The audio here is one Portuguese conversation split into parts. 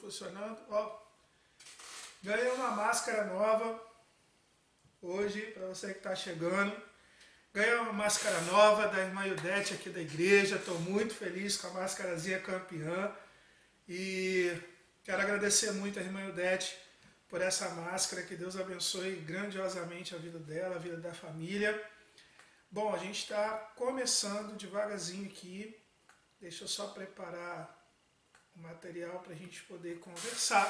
funcionando. Ó, ganhei uma máscara nova hoje, para você que está chegando. Ganhei uma máscara nova da irmã Ildete aqui da igreja. Estou muito feliz com a máscarazinha campeã. E quero agradecer muito a irmã Ildete por essa máscara. Que Deus abençoe grandiosamente a vida dela, a vida da família. Bom, a gente está começando devagarzinho aqui. Deixa eu só preparar o material para a gente poder conversar.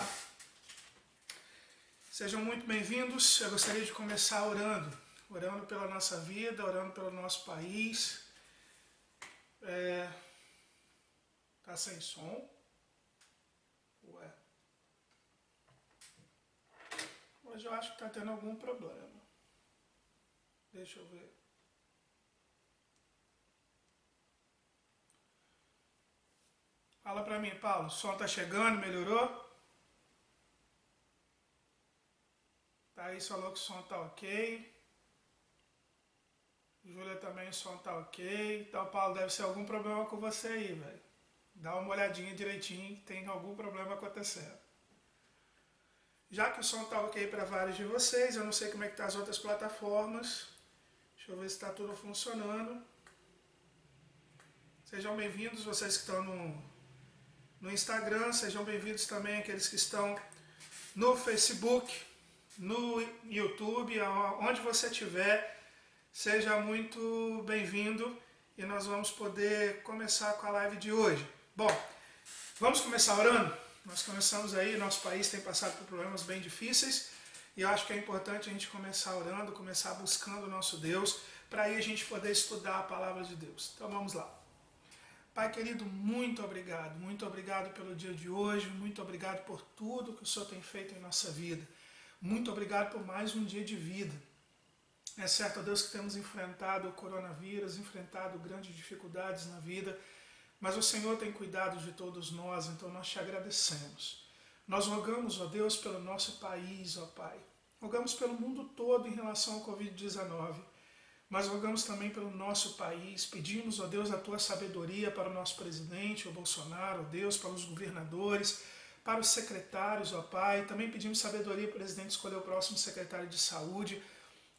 Sejam muito bem-vindos. Eu gostaria de começar orando pela nossa vida, orando pelo nosso país. Tá sem som? Ué. Hoje eu acho que está tendo algum problema. Deixa eu ver. Fala pra mim, Paulo. O som tá chegando? Melhorou? Thaís falou que o som tá ok. Júlia também, o som tá ok. Então, Paulo, deve ser algum problema com você aí, velho. Dá uma olhadinha direitinho, tem algum problema acontecendo. Já que o som tá ok para vários de vocês, eu não sei como é que tá as outras plataformas. Deixa eu ver se está tudo funcionando. Sejam bem-vindos, vocês que estão no Instagram. Sejam bem-vindos também aqueles que estão no Facebook, no YouTube, onde você estiver. Seja muito bem-vindo e nós vamos poder começar com a live de hoje. Bom, vamos começar orando? Nós começamos aí, nosso país tem passado por problemas bem difíceis e eu acho que é importante a gente começar orando, começar buscando o nosso Deus, para aí a gente poder estudar a palavra de Deus. Então vamos lá. Pai querido, muito obrigado pelo dia de hoje, muito obrigado por tudo que o Senhor tem feito em nossa vida. Muito obrigado por mais um dia de vida. É certo, Deus, que temos enfrentado o coronavírus, enfrentado grandes dificuldades na vida, mas o Senhor tem cuidado de todos nós, então nós te agradecemos. Nós rogamos, ó Deus, pelo nosso país, ó Pai. Rogamos pelo mundo todo em relação ao Covid-19, mas rogamos também pelo nosso país. Pedimos, ó Deus, a tua sabedoria para o nosso presidente, o Bolsonaro, ó Deus, para os governadores, para os secretários, ó Pai. Também pedimos sabedoria para o presidente escolher o próximo secretário de saúde,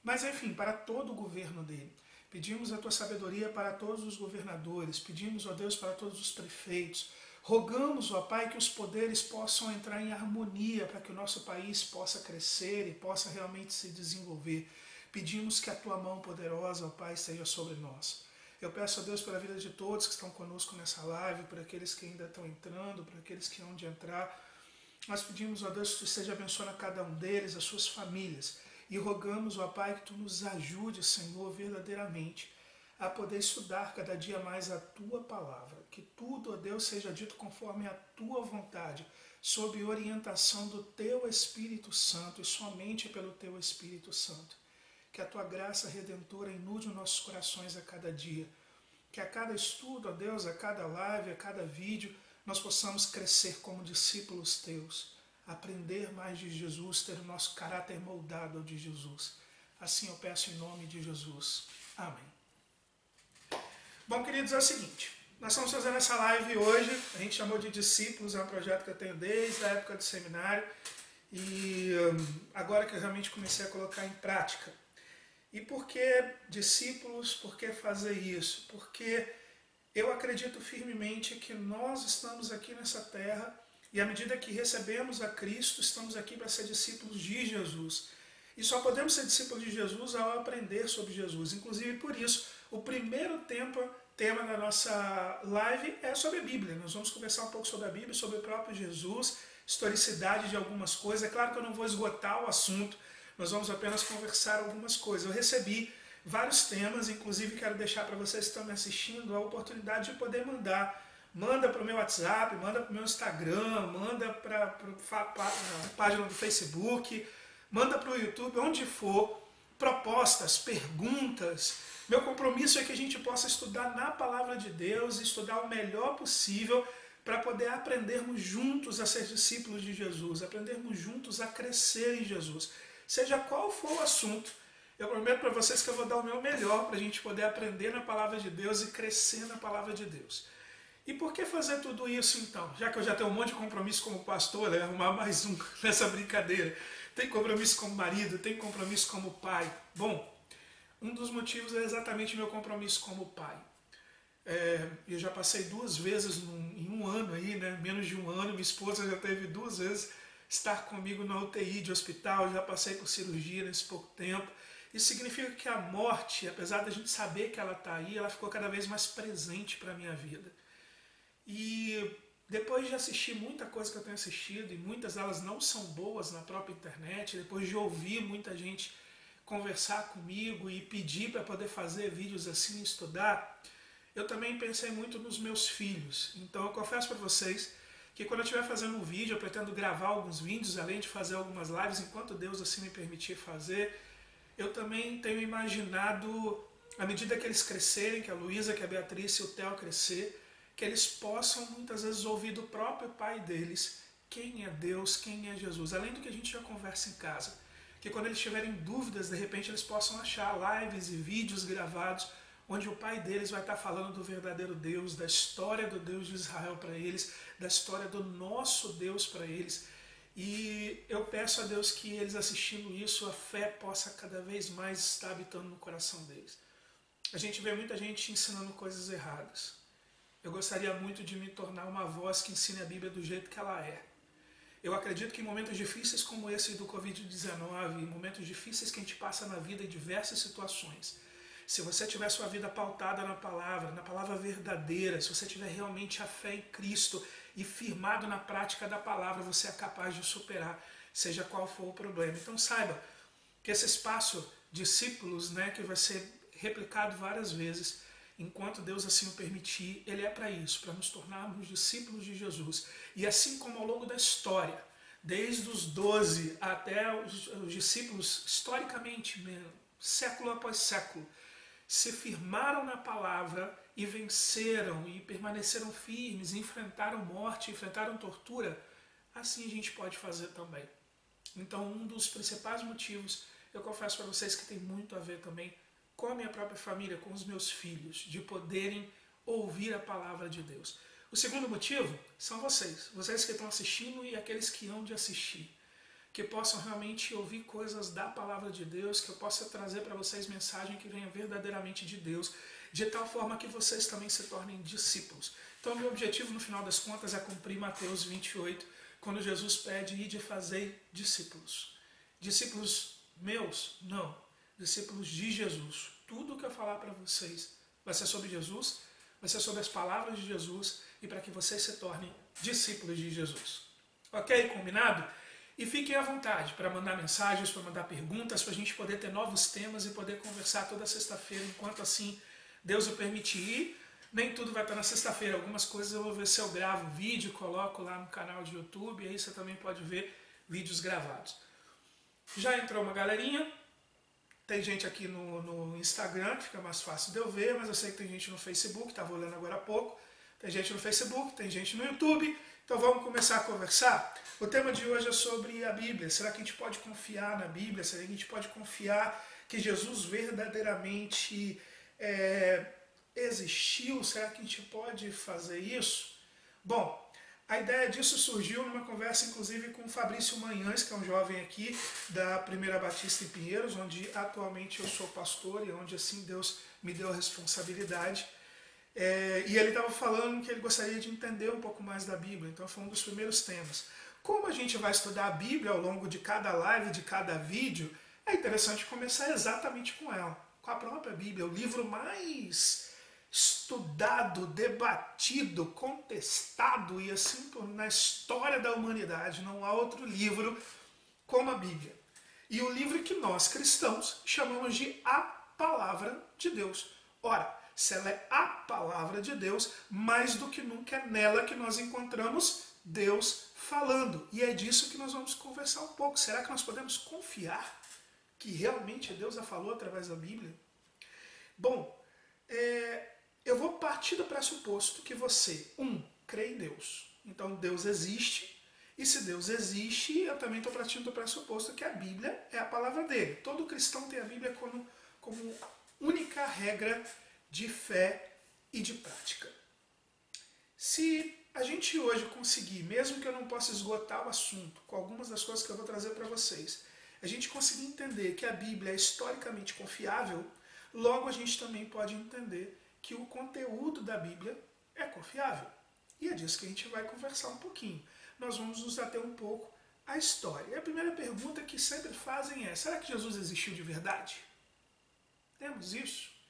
mas enfim, para todo o governo dele. Pedimos a tua sabedoria para todos os governadores, pedimos, ó Deus, para todos os prefeitos. Rogamos, ó Pai, que os poderes possam entrar em harmonia para que o nosso país possa crescer e possa realmente se desenvolver. Pedimos que a tua mão poderosa, ó Pai, esteja sobre nós. Eu peço a Deus pela vida de todos que estão conosco nessa live, por aqueles que ainda estão entrando, por aqueles que hão de entrar. Nós pedimos, ó Deus, que tu esteja abençoando a cada um deles, as suas famílias. E rogamos, ó Pai, que tu nos ajude, Senhor, verdadeiramente a poder estudar cada dia mais a tua palavra. Que tudo, ó Deus, seja dito conforme a tua vontade, sob orientação do teu Espírito Santo e somente pelo teu Espírito Santo. Que a tua graça redentora inunde os nossos corações a cada dia. Que a cada estudo, ó Deus, a cada live, a cada vídeo, nós possamos crescer como discípulos teus. Aprender mais de Jesus, ter o nosso caráter moldado ao de Jesus. Assim eu peço em nome de Jesus. Amém. Bom, queridos, é o seguinte. Nós estamos fazendo essa live hoje. A gente chamou de Discípulos, é um projeto que eu tenho desde a época do seminário. E agora que eu realmente comecei a colocar em prática. E por que discípulos? Por que fazer isso? Porque eu acredito firmemente que nós estamos aqui nessa terra e à medida que recebemos a Cristo, estamos aqui para ser discípulos de Jesus. E só podemos ser discípulos de Jesus ao aprender sobre Jesus. Inclusive por isso, o primeiro tema da nossa live é sobre a Bíblia. Nós vamos conversar um pouco sobre a Bíblia, sobre o próprio Jesus, historicidade de algumas coisas. É claro que eu não vou esgotar o assunto, nós vamos apenas conversar algumas coisas. Eu recebi vários temas, inclusive quero deixar para vocês que estão me assistindo a oportunidade de poder mandar. Manda para o meu WhatsApp, manda para o meu Instagram, manda para a página do Facebook, manda para o YouTube, onde for, propostas, perguntas. Meu compromisso é que a gente possa estudar na Palavra de Deus, estudar o melhor possível para poder aprendermos juntos a ser discípulos de Jesus, aprendermos juntos a crescer em Jesus. Seja qual for o assunto, eu prometo para vocês que eu vou dar o meu melhor para a gente poder aprender na Palavra de Deus e crescer na Palavra de Deus. E por que fazer tudo isso então? Já que eu já tenho um monte de compromisso como pastor, né? Arrumar mais um nessa brincadeira. Tem compromisso como marido, tem compromisso como pai. Bom, um dos motivos é exatamente meu compromisso como pai. Eu já passei 2 vezes em um ano aí, né? Menos de um ano, minha esposa já teve 2 vezes estar comigo na UTI de hospital, já passei por cirurgia nesse pouco tempo. Isso significa que a morte, apesar da gente saber que ela está aí, ela ficou cada vez mais presente para a minha vida. E depois de assistir muita coisa que eu tenho assistido, e muitas delas não são boas na própria internet, depois de ouvir muita gente conversar comigo e pedir para poder fazer vídeos assim, estudar, eu também pensei muito nos meus filhos. Então eu confesso para vocês que quando eu estiver fazendo um vídeo, eu pretendo gravar alguns vídeos, além de fazer algumas lives, enquanto Deus assim me permitir fazer, eu também tenho imaginado, à medida que eles crescerem, que a Luísa, que a Beatriz e o Theo crescer, que eles possam muitas vezes ouvir do próprio pai deles quem é Deus, quem é Jesus, além do que a gente já conversa em casa. Que quando eles tiverem dúvidas, de repente eles possam achar lives e vídeos gravados onde o pai deles vai estar falando do verdadeiro Deus, da história do Deus de Israel para eles, da história do nosso Deus para eles. E eu peço a Deus que eles assistindo isso, a fé possa cada vez mais estar habitando no coração deles. A gente vê muita gente ensinando coisas erradas. Eu gostaria muito de me tornar uma voz que ensine a Bíblia do jeito que ela é. Eu acredito que em momentos difíceis como esse do Covid-19, em momentos difíceis que a gente passa na vida em diversas situações, se você tiver sua vida pautada na palavra verdadeira, se você tiver realmente a fé em Cristo e firmado na prática da palavra, você é capaz de superar, seja qual for o problema. Então saiba que esse espaço discípulos, né, que vai ser replicado várias vezes, enquanto Deus assim o permitir, ele é para isso, para nos tornarmos discípulos de Jesus. E assim como ao longo da história, desde os 12 até os discípulos, historicamente, século após século, se firmaram na palavra e venceram e permaneceram firmes, enfrentaram morte, enfrentaram tortura, assim a gente pode fazer também. Então, um dos principais motivos, eu confesso para vocês que tem muito a ver também com a minha própria família, com os meus filhos, de poderem ouvir a palavra de Deus. O segundo motivo são vocês que estão assistindo e aqueles que hão de assistir, que possam realmente ouvir coisas da palavra de Deus, que eu possa trazer para vocês mensagem que venha verdadeiramente de Deus, de tal forma que vocês também se tornem discípulos. Então, meu objetivo, no final das contas, é cumprir Mateus 28, quando Jesus pede ir de fazer discípulos. Discípulos meus? Não. Discípulos de Jesus. Tudo o que eu falar para vocês vai ser sobre Jesus, vai ser sobre as palavras de Jesus e para que vocês se tornem discípulos de Jesus. Ok? Combinado? E fiquem à vontade para mandar mensagens, para mandar perguntas, para a gente poder ter novos temas e poder conversar toda sexta-feira, enquanto assim Deus o permitir. Nem tudo vai estar na sexta-feira, algumas coisas eu vou ver se eu gravo vídeo, coloco lá no canal de YouTube, e aí você também pode ver vídeos gravados. Já entrou uma galerinha, tem gente aqui no Instagram, que fica mais fácil de eu ver, mas eu sei que tem gente no Facebook, estava olhando agora há pouco, tem gente no Facebook, tem gente no YouTube. Então vamos começar a conversar? O tema de hoje é sobre a Bíblia. Será que a gente pode confiar na Bíblia? Será que a gente pode confiar que Jesus verdadeiramente existiu? Será que a gente pode fazer isso? Bom, a ideia disso surgiu numa conversa inclusive com o Fabrício Manhães, que é um jovem aqui da Primeira Batista em Pinheiros, onde atualmente eu sou pastor e onde assim Deus me deu a responsabilidade. E ele estava falando que ele gostaria de entender um pouco mais da Bíblia, então foi um dos primeiros temas. Como a gente vai estudar a Bíblia ao longo de cada live, de cada vídeo, é interessante começar exatamente com ela, com a própria Bíblia, o livro mais estudado, debatido, contestado e assim na história da humanidade. Não há outro livro como a Bíblia. E o livro que nós cristãos chamamos de a Palavra de Deus. Ora, se ela é a palavra de Deus, mais do que nunca é nela que nós encontramos Deus falando. E é disso que nós vamos conversar um pouco. Será que nós podemos confiar que realmente Deus a falou através da Bíblia? Bom, eu vou partir do pressuposto que você, crê em Deus. Então Deus existe, e se Deus existe, eu também estou partindo do pressuposto que a Bíblia é a palavra dele. Todo cristão tem a Bíblia como única regra de fé e de prática. Se a gente hoje conseguir, mesmo que eu não possa esgotar o assunto, com algumas das coisas que eu vou trazer para vocês, a gente conseguir entender que a Bíblia é historicamente confiável, logo a gente também pode entender que o conteúdo da Bíblia é confiável. E é disso que a gente vai conversar um pouquinho. Nós vamos nos ater um pouco à história. E a primeira pergunta que sempre fazem é: será que Jesus existiu de verdade? Temos isso?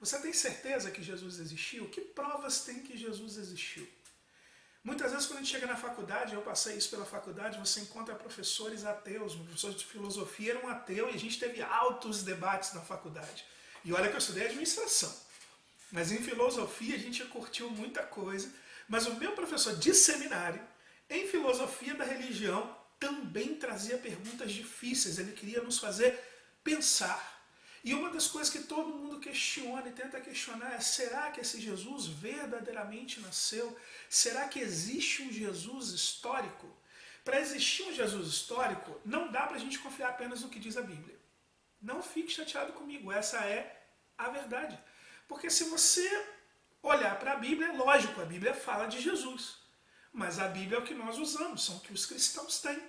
Você tem certeza que Jesus existiu? Que provas tem que Jesus existiu? Muitas vezes quando a gente chega na faculdade, eu passei isso pela faculdade, você encontra professores ateus. Um professor de filosofia era um ateu e a gente teve altos debates na faculdade. E olha que eu estudei administração. Mas em filosofia a gente curtiu muita coisa. Mas o meu professor de seminário, em filosofia da religião, também trazia perguntas difíceis. Ele queria nos fazer pensar. E uma das coisas que todo mundo questiona e tenta questionar é: será que esse Jesus verdadeiramente nasceu? Será que existe um Jesus histórico? Para existir um Jesus histórico, não dá para a gente confiar apenas no que diz a Bíblia. Não fique chateado comigo, essa é a verdade. Porque se você olhar para a Bíblia, é lógico, a Bíblia fala de Jesus. Mas a Bíblia é o que nós usamos, são o que os cristãos têm.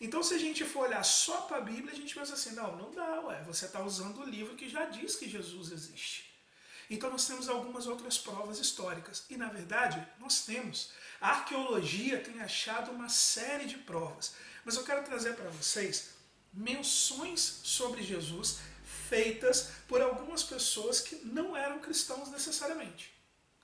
Então, se a gente for olhar só para a Bíblia, a gente pensa assim: não dá, você está usando o livro que já diz que Jesus existe. Então, nós temos algumas outras provas históricas. E, na verdade, nós temos. A arqueologia tem achado uma série de provas. Mas eu quero trazer para vocês menções sobre Jesus feitas por algumas pessoas que não eram cristãos necessariamente.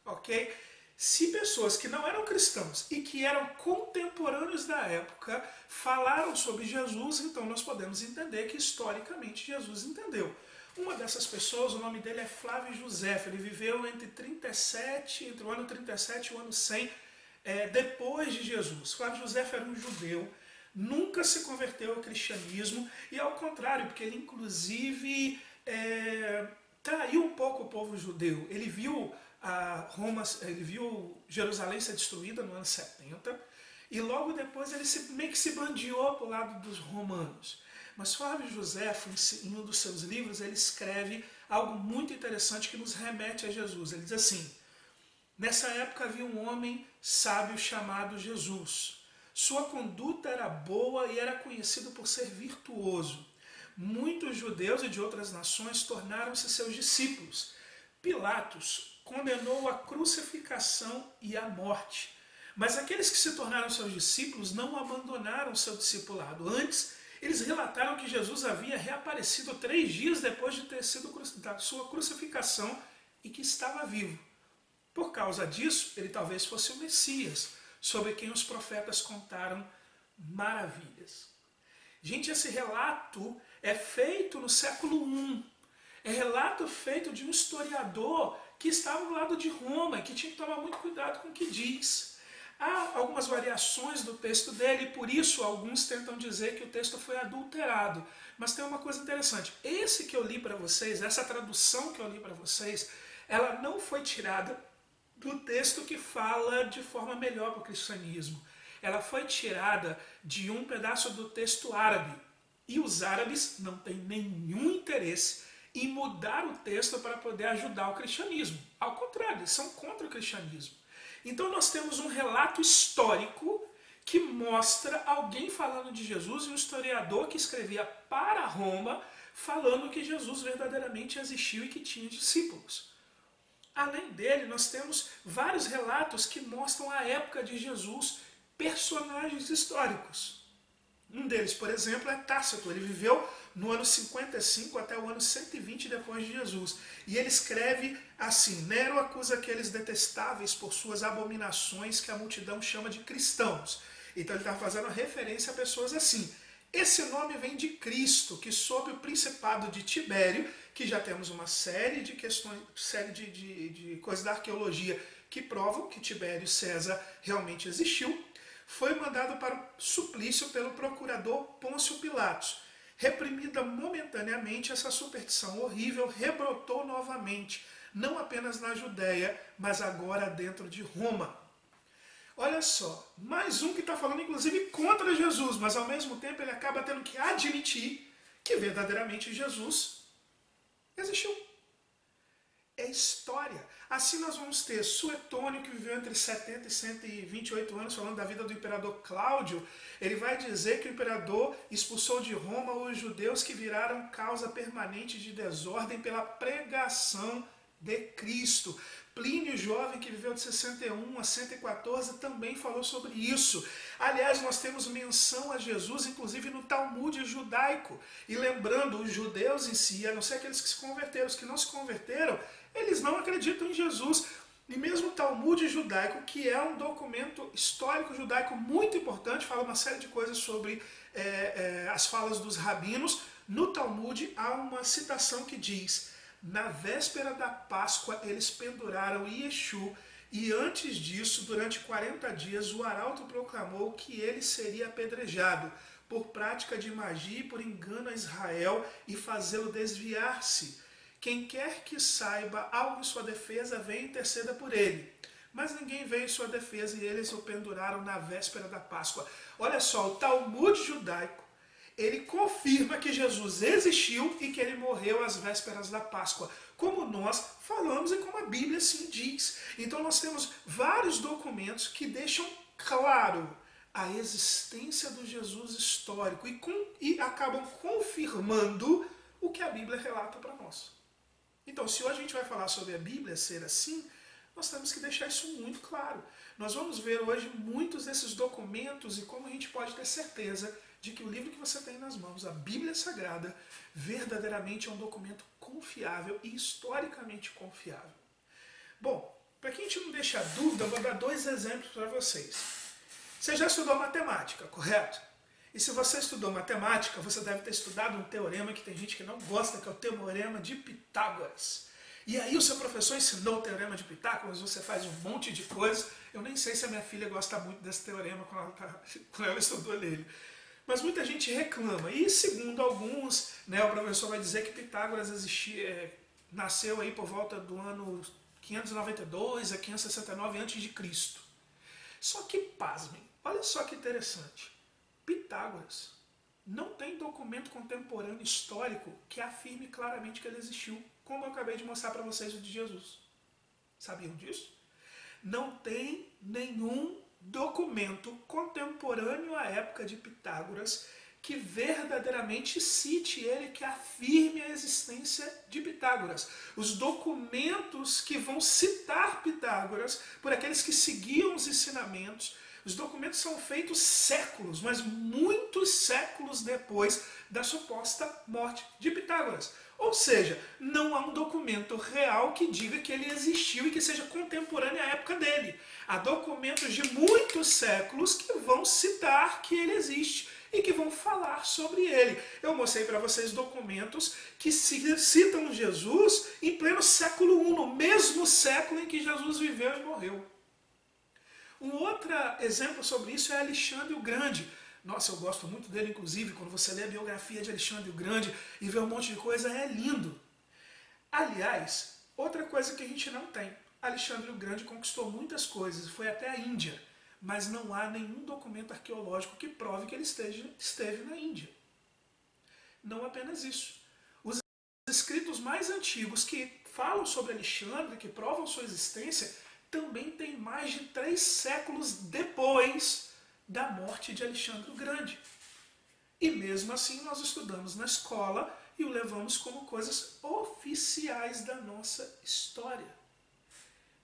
Ok? Se pessoas que não eram cristãos e que eram contemporâneos da época falaram sobre Jesus, então nós podemos entender que historicamente Jesus entendeu. Uma dessas pessoas, o nome dele é Flávio Josefo, ele viveu entre o ano 37 e o ano 100 depois de Jesus. Flávio Josefo era um judeu, nunca se converteu ao cristianismo e ao contrário, porque ele inclusive traiu um pouco o povo judeu. Ele viu ele viu Jerusalém ser destruída no ano 70 e logo depois ele meio que se bandeou para o lado dos romanos. Mas Flávio Josefo, em um dos seus livros, ele escreve algo muito interessante que nos remete a Jesus. Ele diz assim: nessa época havia um homem sábio chamado Jesus. Sua conduta era boa e era conhecido por ser virtuoso. Muitos judeus e de outras nações tornaram-se seus discípulos. Pilatos condenou a crucificação e a morte. Mas aqueles que se tornaram seus discípulos não abandonaram seu discipulado. Antes, eles relataram que Jesus havia reaparecido 3 dias depois de ter sido da sua crucificação e que estava vivo. Por causa disso, ele talvez fosse o Messias, sobre quem os profetas contaram maravilhas. Gente, esse relato é feito no século I. É relato feito de um historiador que estava do lado de Roma e que tinha que tomar muito cuidado com o que diz. Há algumas variações do texto dele e por isso alguns tentam dizer que o texto foi adulterado. Mas tem uma coisa interessante. Esse que eu li para vocês, essa tradução que eu li para vocês, ela não foi tirada do texto que fala de forma melhor para o cristianismo. Ela foi tirada de um pedaço do texto árabe. E os árabes não têm nenhum interesse em mudar o texto para poder ajudar o cristianismo. Ao contrário, eles são contra o cristianismo. Então nós temos um relato histórico que mostra alguém falando de Jesus e um historiador que escrevia para Roma falando que Jesus verdadeiramente existiu e que tinha discípulos. Além dele, nós temos vários relatos que mostram a época de Jesus, personagens históricos. Um deles, por exemplo, é Tácito. Ele viveu no ano 55 até o ano 120 depois de Jesus. E ele escreve assim: Nero acusa aqueles detestáveis por suas abominações que a multidão chama de cristãos. Então ele está fazendo referência a pessoas assim. Esse nome vem de Cristo, que sob o principado de Tibério, que já temos uma série de questões, de coisas da arqueologia que provam que Tibério César realmente existiu, foi mandado para o suplício pelo procurador Pôncio Pilatos. Reprimida momentaneamente, essa superstição horrível rebrotou novamente, não apenas na Judéia, mas agora dentro de Roma. Olha só, mais um que está falando inclusive contra Jesus, mas ao mesmo tempo ele acaba tendo que admitir que verdadeiramente Jesus existiu. É história. Assim nós vamos ter Suetônio, que viveu entre 70 e 128 anos, falando da vida do imperador Cláudio. Ele vai dizer que o imperador expulsou de Roma os judeus que viraram causa permanente de desordem pela pregação de Cristo. Plínio Jovem, que viveu de 61 a 114, também falou sobre isso. Aliás, nós temos menção a Jesus, inclusive no Talmud judaico. E lembrando, os judeus em si, a não ser aqueles que se converteram, os que não se converteram, eles não acreditam em Jesus. E mesmo o Talmud judaico, que é um documento histórico judaico muito importante, fala uma série de coisas sobre as falas dos rabinos, no Talmud há uma citação que diz: na véspera da Páscoa eles penduraram Yeshu, e antes disso, durante 40 dias, o arauto proclamou que ele seria apedrejado por prática de magia e por engano a Israel e fazê-lo desviar-se. Quem quer que saiba algo em sua defesa, venha e interceda por ele. Mas ninguém veio em sua defesa e eles o penduraram na véspera da Páscoa. Olha só, o Talmud judaico, ele confirma que Jesus existiu e que ele morreu às vésperas da Páscoa, como nós falamos e como a Bíblia sim diz. Então nós temos vários documentos que deixam claro a existência do Jesus histórico e acabam confirmando o que a Bíblia relata para nós. Então, se hoje a gente vai falar sobre a Bíblia ser assim, nós temos que deixar isso muito claro. Nós vamos ver hoje muitos desses documentos e como a gente pode ter certeza de que o livro que você tem nas mãos, a Bíblia Sagrada, verdadeiramente é um documento confiável e historicamente confiável. Bom, para que a gente não deixar dúvida, eu vou dar 2 exemplos para vocês. Você já estudou matemática, correto? E se você estudou matemática, você deve ter estudado um teorema que tem gente que não gosta, que é o Teorema de Pitágoras. E aí o seu professor ensinou o Teorema de Pitágoras, você faz um monte de coisas. Eu nem sei se a minha filha gosta muito desse teorema quando ela estudou nele. Mas muita gente reclama. E segundo alguns, o professor vai dizer que Pitágoras nasceu aí por volta do ano 592 a 569 a.C. Só que, pasmem, olha só que interessante. Pitágoras não tem documento contemporâneo histórico que afirme claramente que ele existiu, como eu acabei de mostrar para vocês o de Jesus. Sabiam disso? Não tem nenhum documento contemporâneo à época de Pitágoras que verdadeiramente cite ele, que afirme a existência de Pitágoras. Os documentos que vão citar Pitágoras, por aqueles que seguiam os ensinamentos, os documentos são feitos séculos, mas muitos séculos depois da suposta morte de Pitágoras. Ou seja, não há um documento real que diga que ele existiu e que seja contemporâneo à época dele. Há documentos de muitos séculos que vão citar que ele existe e que vão falar sobre ele. Eu mostrei para vocês documentos que citam Jesus em pleno século I, no mesmo século em que Jesus viveu e morreu. Um outro exemplo sobre isso é Alexandre o Grande. Nossa, eu gosto muito dele, inclusive, quando você lê a biografia de Alexandre o Grande e vê um monte de coisa, é lindo. Aliás, outra coisa que a gente não tem. Alexandre o Grande conquistou muitas coisas, foi até a Índia, mas não há nenhum documento arqueológico que prove que ele esteve na Índia. Não apenas isso. Os escritos mais antigos que falam sobre Alexandre, que provam sua existência, também tem mais de 3 séculos depois da morte de Alexandre o Grande. E mesmo assim nós estudamos na escola e o levamos como coisas oficiais da nossa história.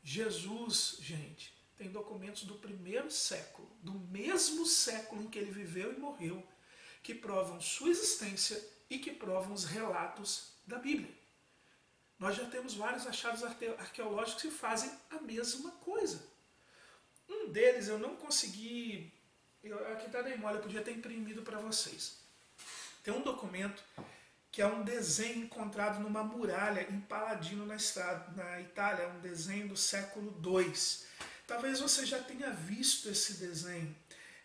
Jesus, gente, tem documentos do 1º século, do mesmo século em que ele viveu e morreu, que provam sua existência e que provam os relatos da Bíblia. Nós já temos vários achados arqueológicos que fazem a mesma coisa. Um deles eu não consegui... Aqui está bem mole, eu podia ter imprimido para vocês. Tem um documento que é um desenho encontrado numa muralha em Paladino, na Itália, um desenho do século II. Talvez você já tenha visto esse desenho.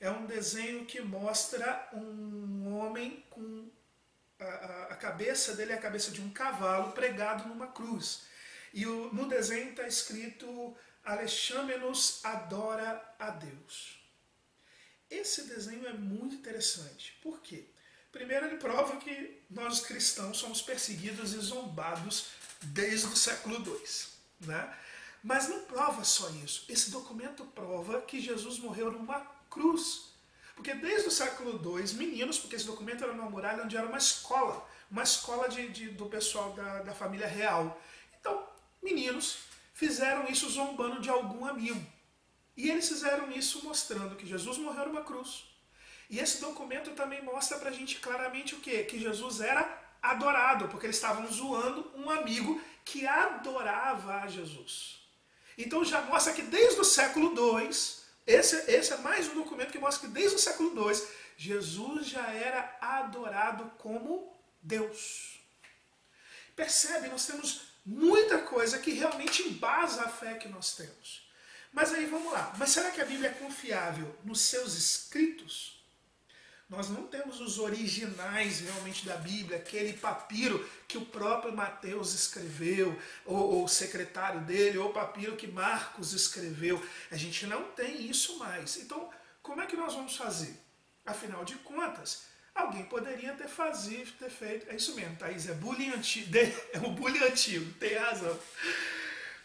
É um desenho que mostra um homem com... A cabeça dele é a cabeça de um cavalo pregado numa cruz. E no desenho está escrito: Alexamenos adora a Deus. Esse desenho é muito interessante. Por quê? Primeiro, ele prova que nós cristãos somos perseguidos e zombados desde o século II. Né? Mas não prova só isso. Esse documento prova que Jesus morreu numa cruz. Porque desde o século II, meninos, porque esse documento era numa muralha onde era uma escola do pessoal da família real. Então, meninos fizeram isso zombando de algum amigo. E eles fizeram isso mostrando que Jesus morreu numa cruz. E esse documento também mostra pra gente claramente o quê? Que Jesus era adorado, porque eles estavam zoando um amigo que adorava a Jesus. Então já mostra que desde o século II, esse é mais um documento que mostra que desde o século II, Jesus já era adorado como Deus. Percebe? Nós temos muita coisa que realmente embasa a fé que nós temos. Mas aí vamos lá. Mas será que a Bíblia é confiável nos seus escritos? Nós não temos os originais realmente da Bíblia, aquele papiro que o próprio Mateus escreveu, ou o secretário dele, ou o papiro que Marcos escreveu. A gente não tem isso mais. Então, como é que nós vamos fazer? Afinal de contas, alguém poderia ter feito. É isso mesmo, Thaís, é bullying antigo. É um bullying antigo, tem razão.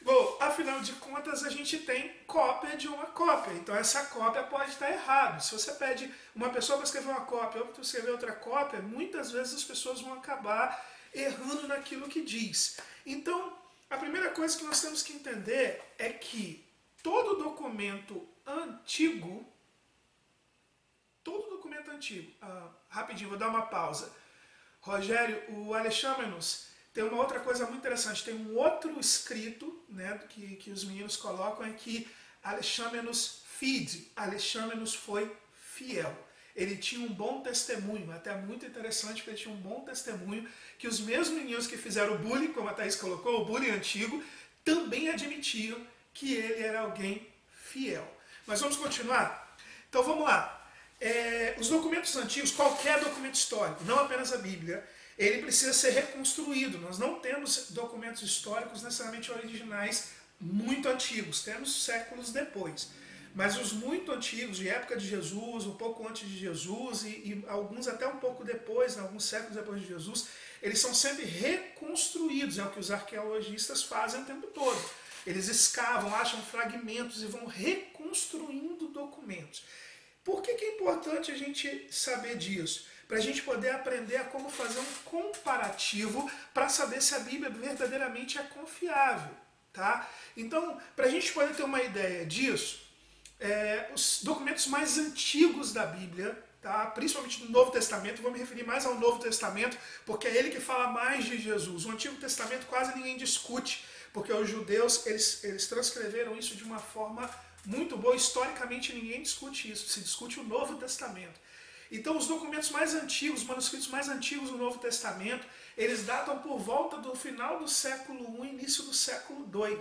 Bom, afinal de contas, a gente tem cópia de uma cópia. Então, essa cópia pode estar errada. Se você pede uma pessoa para escrever uma cópia, outra para escrever outra cópia, muitas vezes as pessoas vão acabar errando naquilo que diz. Então, a primeira coisa que nós temos que entender é que todo documento antigo, rapidinho, vou dar uma pausa. Rogério, o Alexamenos tem uma outra coisa muito interessante, tem um outro escrito, né, que os meninos colocam, é que Alexamenos fide, Alexamenos foi fiel. Ele tinha um bom testemunho, até muito interessante, porque ele tinha um bom testemunho, que os mesmos meninos que fizeram o bullying, como a Thaís colocou, o bullying antigo, também admitiam que ele era alguém fiel. Mas vamos continuar? Então vamos lá. Os documentos antigos, qualquer documento histórico, não apenas a Bíblia, ele precisa ser reconstruído. Nós não temos documentos históricos necessariamente originais muito antigos, temos séculos depois. Mas os muito antigos, de época de Jesus, um pouco antes de Jesus e alguns até um pouco depois, alguns séculos depois de Jesus, eles são sempre reconstruídos, é o que os arqueologistas fazem o tempo todo. Eles escavam, acham fragmentos e vão reconstruindo documentos. Por que é importante a gente saber disso? Para a gente poder aprender a como fazer um comparativo para saber se a Bíblia verdadeiramente é confiável. Tá? Então, para a gente poder ter uma ideia disso, os documentos mais antigos da Bíblia, tá? Principalmente do Novo Testamento, vou me referir mais ao Novo Testamento, porque é ele que fala mais de Jesus. O Antigo Testamento quase ninguém discute, porque os judeus eles transcreveram isso de uma forma muito boa. Historicamente ninguém discute isso, se discute o Novo Testamento. Então os documentos mais antigos, os manuscritos mais antigos do Novo Testamento, eles datam por volta do final do século I, início do século II.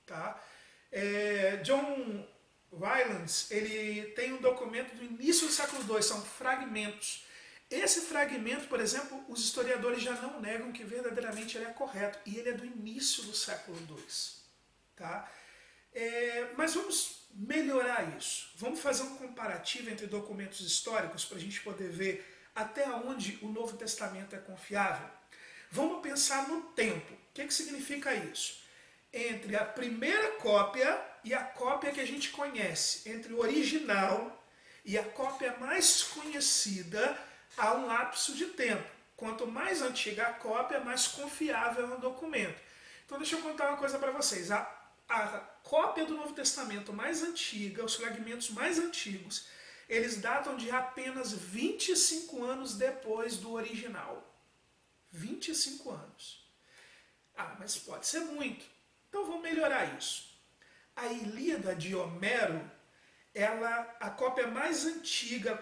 Tá? John Rylands, ele tem um documento do início do século II, são fragmentos. Esse fragmento, por exemplo, os historiadores já não negam que verdadeiramente ele é correto, e ele é do início do século II. Tá? Mas vamos melhorar isso. Vamos fazer um comparativo entre documentos históricos para a gente poder ver até onde o Novo Testamento é confiável. Vamos pensar no tempo. O que significa isso? Entre a primeira cópia e a cópia que a gente conhece, entre o original e a cópia mais conhecida, há um lapso de tempo. Quanto mais antiga a cópia, mais confiável é o documento. Então deixa eu contar uma coisa para vocês. A cópia do Novo Testamento mais antiga, os fragmentos mais antigos, eles datam de apenas 25 anos depois do original. 25 anos. Mas pode ser muito. Então vamos melhorar isso. A Ilíada de Homero, a cópia mais antiga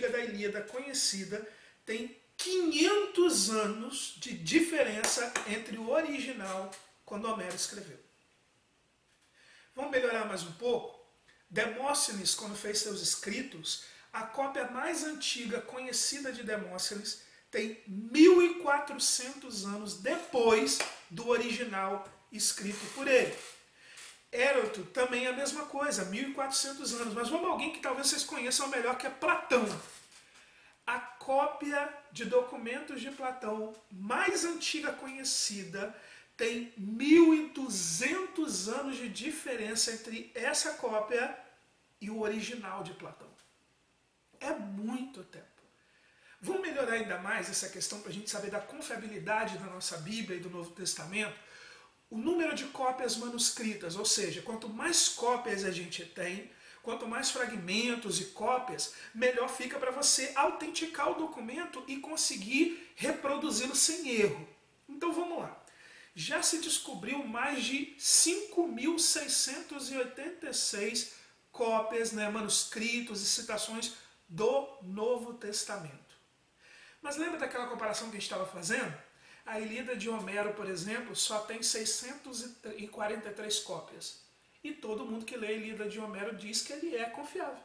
da Ilíada conhecida, tem 500 anos de diferença entre o original quando Homero escreveu. Vamos melhorar mais um pouco? Demóstenes, quando fez seus escritos, a cópia mais antiga conhecida de Demóstenes tem 1400 anos depois do original escrito por ele. Heródoto também é a mesma coisa, 1400 anos. Mas vamos a alguém que talvez vocês conheçam melhor, que é Platão. A cópia de documentos de Platão mais antiga conhecida tem 1.200 anos de diferença entre essa cópia e o original de Platão. É muito tempo. Vamos melhorar ainda mais essa questão para a gente saber da confiabilidade da nossa Bíblia e do Novo Testamento. O número de cópias manuscritas, ou seja, quanto mais cópias a gente tem, quanto mais fragmentos e cópias, melhor fica para você autenticar o documento e conseguir reproduzi-lo sem erro. Então vamos lá. Já se descobriu mais de 5.686 cópias, manuscritos e citações do Novo Testamento. Mas lembra daquela comparação que a gente estava fazendo? A Ilíada de Homero, por exemplo, só tem 643 cópias. E todo mundo que lê a Ilíada de Homero diz que ele é confiável.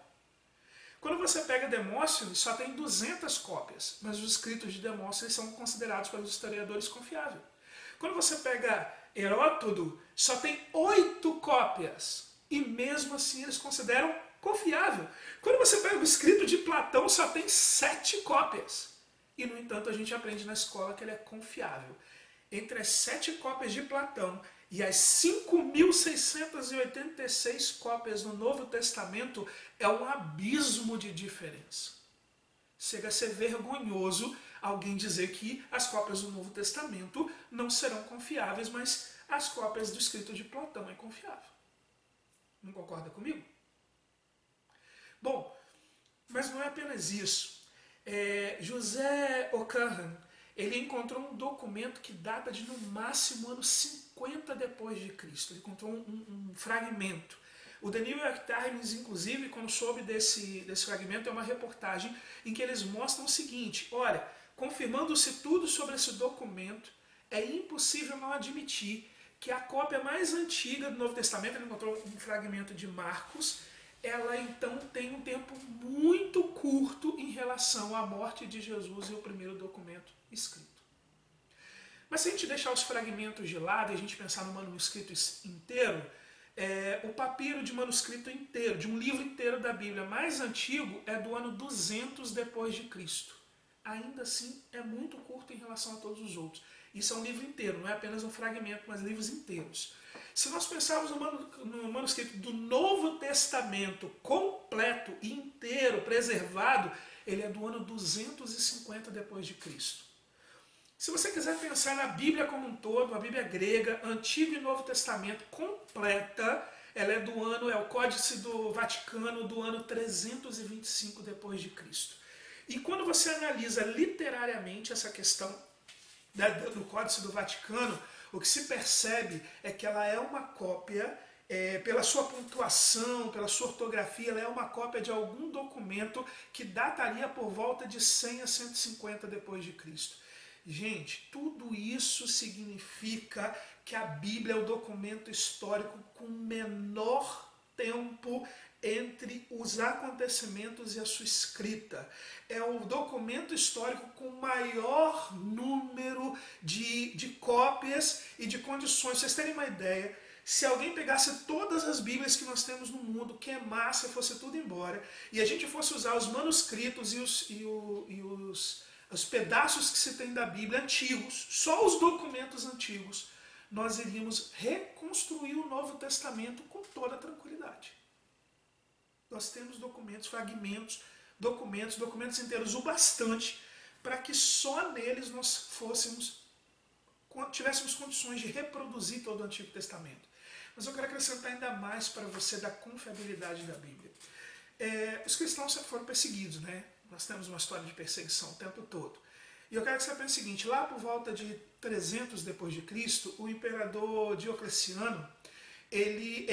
Quando você pega Demóstenes, só tem 200 cópias, mas os escritos de Demóstenes são considerados pelos historiadores confiáveis. Quando você pega Heródoto, só tem 8 cópias, e mesmo assim eles consideram confiável. Quando você pega o escrito de Platão, só tem 7 cópias. E, no entanto, a gente aprende na escola que ele é confiável. Entre as 7 cópias de Platão e as 5.686 cópias no Novo Testamento, é um abismo de diferença. Chega a ser vergonhoso alguém dizer que as cópias do Novo Testamento não serão confiáveis, mas as cópias do escrito de Platão é confiável. Não concorda comigo? Bom, mas não é apenas isso. José O'Cahern, ele encontrou um documento que data de no máximo ano 50 depois de Cristo. Ele encontrou um fragmento. O The New York Times, inclusive, quando soube desse fragmento, é uma reportagem em que eles mostram o seguinte: olha, confirmando-se tudo sobre esse documento, é impossível não admitir que a cópia mais antiga do Novo Testamento, ele encontrou um fragmento de Marcos, ela então tem um tempo muito curto em relação à morte de Jesus e o primeiro documento escrito. Mas se a gente deixar os fragmentos de lado e a gente pensar no manuscrito inteiro, o papiro de manuscrito inteiro, de um livro inteiro da Bíblia mais antigo, é do ano 200 depois de Cristo. Ainda assim, é muito curto em relação a todos os outros. Isso é um livro inteiro, não é apenas um fragmento, mas livros inteiros. Se nós pensarmos no manuscrito do Novo Testamento completo e inteiro, preservado, ele é do ano 250 depois de Cristo. Se você quiser pensar na Bíblia como um todo, a Bíblia grega, Antigo e Novo Testamento completa, ela é o Códice do Vaticano do ano 325 depois de Cristo. E quando você analisa literariamente essa questão do Códice do Vaticano, o que se percebe é que ela é uma cópia, pela sua pontuação, pela sua ortografia, ela é uma cópia de algum documento que dataria por volta de 100 a 150 depois de Cristo. Gente, tudo isso significa que a Bíblia é o documento histórico com menor tempo entre os acontecimentos e a sua escrita. É o documento histórico com maior número de cópias e de condições. Pra vocês terem uma ideia, se alguém pegasse todas as Bíblias que nós temos no mundo, queimasse e fosse tudo embora, e a gente fosse usar os manuscritos e os pedaços que se tem da Bíblia antigos, só os documentos antigos, nós iríamos reconstruir o Novo Testamento com toda tranquilidade. Nós temos documentos, fragmentos, documentos inteiros, o bastante para que só neles nós tivéssemos condições de reproduzir todo o Antigo Testamento. Mas eu quero acrescentar ainda mais para você da confiabilidade da Bíblia. Os cristãos sempre foram perseguidos, né? Nós temos uma história de perseguição o tempo todo. E eu quero que você pense o seguinte: lá por volta de 300 depois de Cristo, o imperador Diocleciano, ele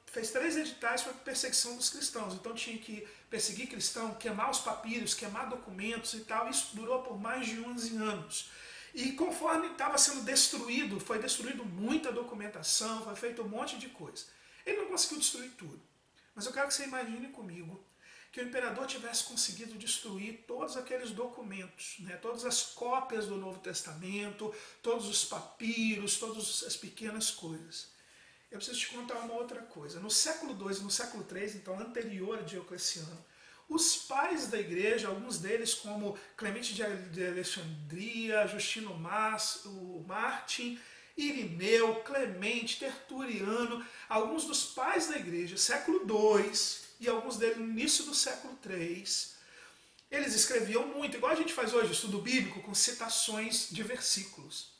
fez 3 editais para perseguição dos cristãos. Então tinha que perseguir cristão, queimar os papiros, queimar documentos e tal. Isso durou por mais de 11 anos. E conforme estava sendo destruído, foi destruído muita documentação, foi feito um monte de coisa. Ele não conseguiu destruir tudo. Mas eu quero que você imagine comigo que o imperador tivesse conseguido destruir todos aqueles documentos, né, todas as cópias do Novo Testamento, todos os papiros, todas as pequenas coisas. Eu preciso te contar uma outra coisa. No século II e no século III, então anterior a Diocleciano, os pais da igreja, alguns deles como Clemente de Alexandria, Justino Martim, Irineu, Clemente, Tertuliano, alguns dos pais da igreja, século II, e alguns deles no início do século III, eles escreviam muito, igual a gente faz hoje, estudo bíblico, com citações de versículos.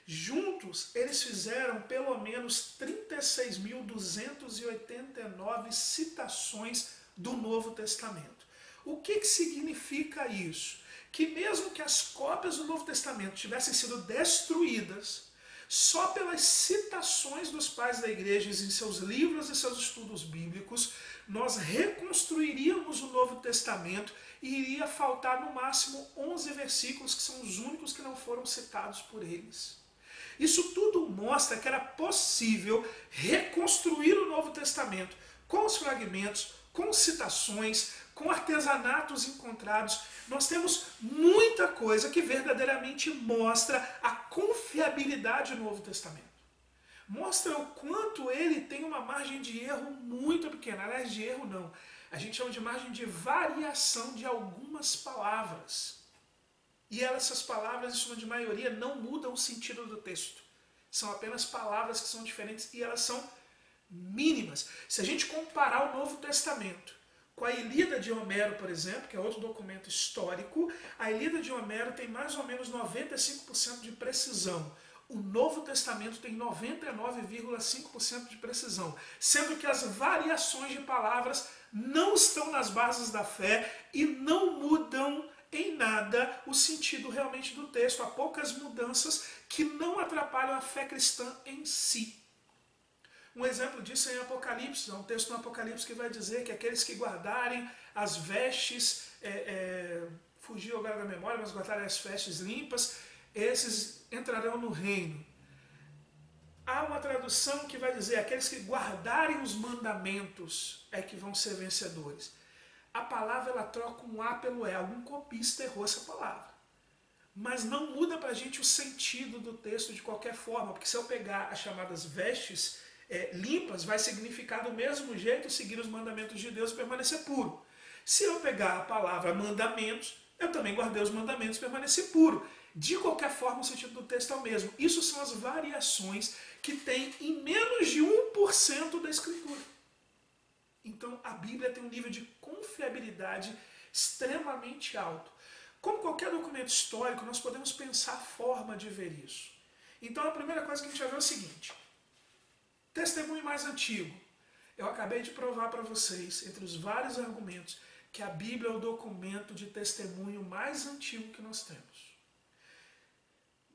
Juntos, eles fizeram pelo menos 36.289 citações do Novo Testamento. O que significa isso? Que mesmo que as cópias do Novo Testamento tivessem sido destruídas, só pelas citações dos pais da igreja em seus livros e seus estudos bíblicos, nós reconstruiríamos o Novo Testamento e iria faltar no máximo 11 versículos, que são os únicos que não foram citados por eles. Isso tudo mostra que era possível reconstruir o Novo Testamento com os fragmentos, com citações, com artesanatos encontrados. Nós temos muita coisa que verdadeiramente mostra a confiabilidade do Novo Testamento. Mostra o quanto ele tem uma margem de erro muito pequena. Aliás, de erro não. A gente chama de margem de variação de algumas palavras. E essas palavras, em sua de maioria, não mudam o sentido do texto. São apenas palavras que são diferentes e elas são mínimas. Se a gente comparar o Novo Testamento com a Ilíada de Homero, por exemplo, que é outro documento histórico, a Ilíada de Homero tem mais ou menos 95% de precisão. O Novo Testamento tem 99,5% de precisão, sendo que as variações de palavras não estão nas bases da fé e não mudam em nada o sentido realmente do texto. Há poucas mudanças que não atrapalham a fé cristã em si. Um exemplo disso é em Apocalipse, é um texto no Apocalipse que vai dizer que aqueles que guardarem as vestes, fugiu agora da memória, mas guardarem as vestes limpas, esses entrarão no reino. Há uma tradução que vai dizer aqueles que guardarem os mandamentos é que vão ser vencedores. A palavra ela troca um A pelo E, algum copista errou essa palavra. Mas não muda para a gente o sentido do texto de qualquer forma, porque se eu pegar as chamadas vestes limpas, vai significar do mesmo jeito seguir os mandamentos de Deus e permanecer puro. Se eu pegar a palavra mandamentos, eu também guardei os mandamentos e permanecer puro. De qualquer forma, o sentido do texto é o mesmo. Isso são as variações que tem em menos de 1% da Escritura. Então, a Bíblia tem um nível de confiabilidade extremamente alto. Como qualquer documento histórico, nós podemos pensar a forma de ver isso. Então, a primeira coisa que a gente vai ver é o seguinte. Testemunho mais antigo. Eu acabei de provar para vocês, entre os vários argumentos, que a Bíblia é o documento de testemunho mais antigo que nós temos.